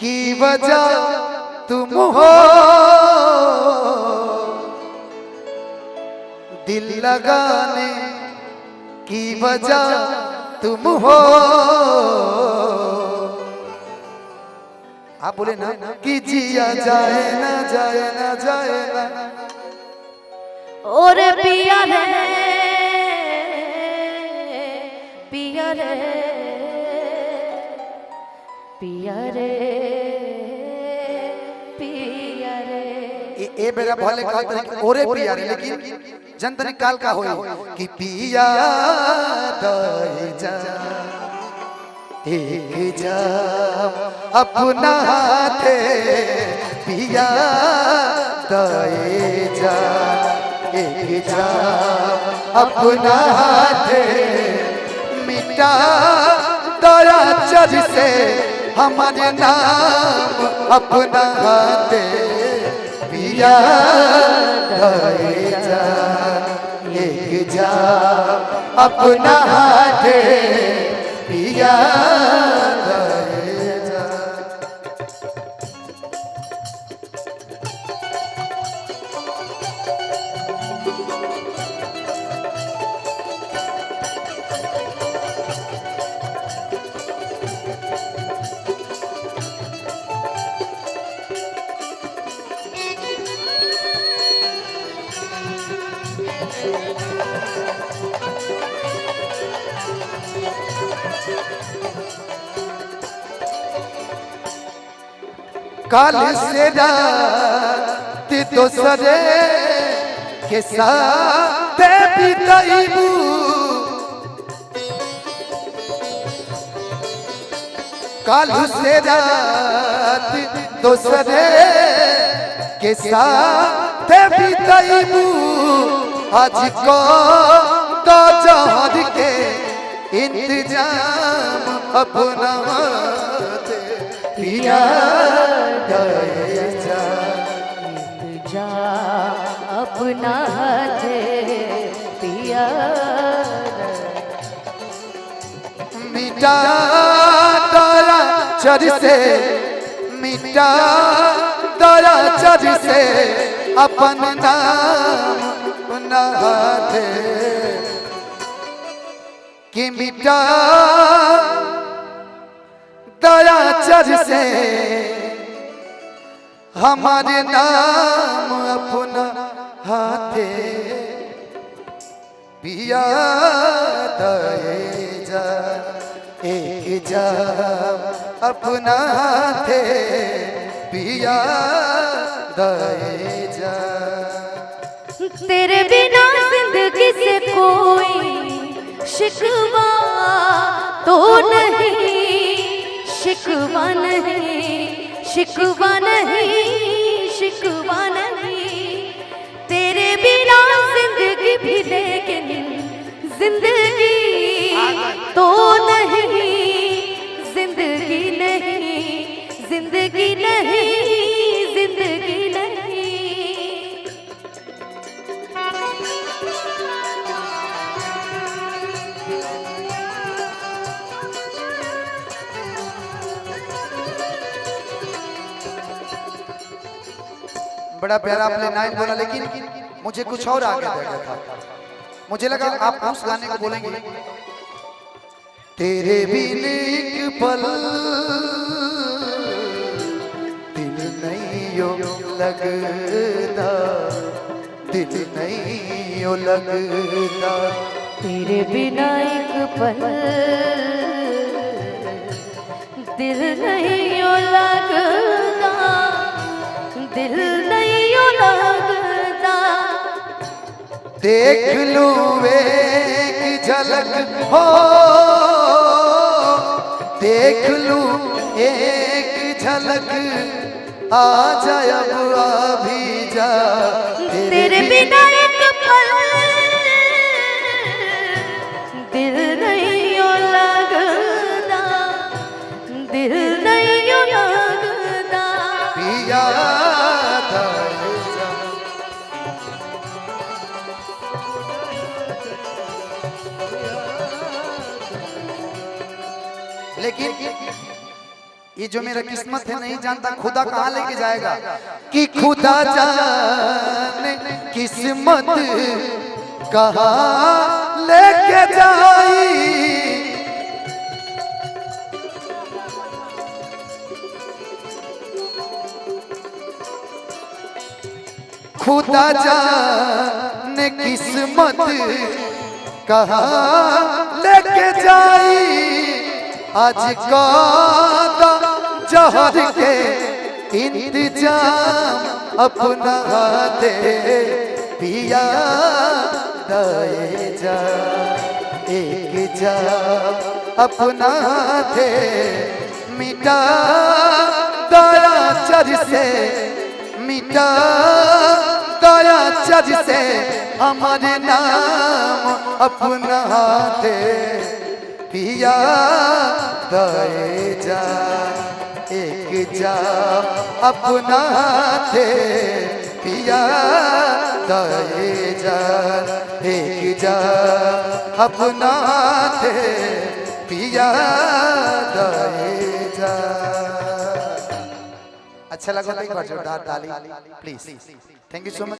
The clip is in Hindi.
की वजह तुम हो, दिल लगाने की वजह तुम हो। आप बोले ना कि जिया जाए ना जाए ना जाए ना। और पिया रे पिया रे पिया रे पिया रे। ए बेरा भले कहत रहे ओरे पिया रे, लेकिन जन तनी काल का होई कि पिया दे जा एक जाम अपना हाथे, पिया दे जा एक जाम अपना हाथे। मिटा दया चर से हमारे नाम अपना हाथे, पिया दे जा एक जाम अपना हाथे, पिया दे जा। काल से रात दोसरे के साथ बिताइबू, काल से रात दोसरे के साथ बिताइबू। आज को तो जहर के इंतजाम अपना पिया दे जा अपना हाथे, पिया मिटा दया चर से, मिटा दया चर से अपन नाम अपना हाथे, कि मिटा दया चर से हमारे नाम अपना हाथे, पिया दे जा एक जाम अपना हाथे, पिया दे जा। तेरे बिना जिंदगी से कोई शिकवा तो नहीं, शिकवा नहीं, शिकवा नहीं, शिकवा नहीं। तेरे बिना जिंदगी भी लेकिन जिंदगी तो नहीं, जिंदगी नहीं, जिंदगी नहीं, जिंदगी नहीं। बड़ा प्यारा आपने लाइन बोला, लेकिन मुझे कुछ और आगे देखा था। मुझे लगा आप उस गाने को बोलेंगे, तेरे बिन एक पल दिल नहीं यो लगता, दिल नहीं यो लगता। तेरे बिना एक पल दिल नहीं यो लगता, दिल नहीं यो लगता। देख लूं एक झलक हो, देख लूं एक झलक, आ जाए अब अभी जा। तेरे बिना एक पल दिल नहीं यो लगता, दिल नहीं यो लगता। पिया दे जा लेकिन ये जो मेरा किस्मत है नहीं जानता खुदा कहाँ लेके जाएगा, कि खुदा जाने किस्मत कहाँ लेके जाई। खुदा जाने किस्मत कहाँ लेके जाई। आज का जहर के इंतजाम अपना दे पिया दे जा, एक जा अपना दे मिटा दया चर से, मिटा दया चर से हमारे नाम अपना दे पिया दे जा, एक जा अपना दे पिया दे जा, एक जा अपना दे पिया दे जा। अच्छा लगा तो एक बार जोरदार ताली please. Thank you so much.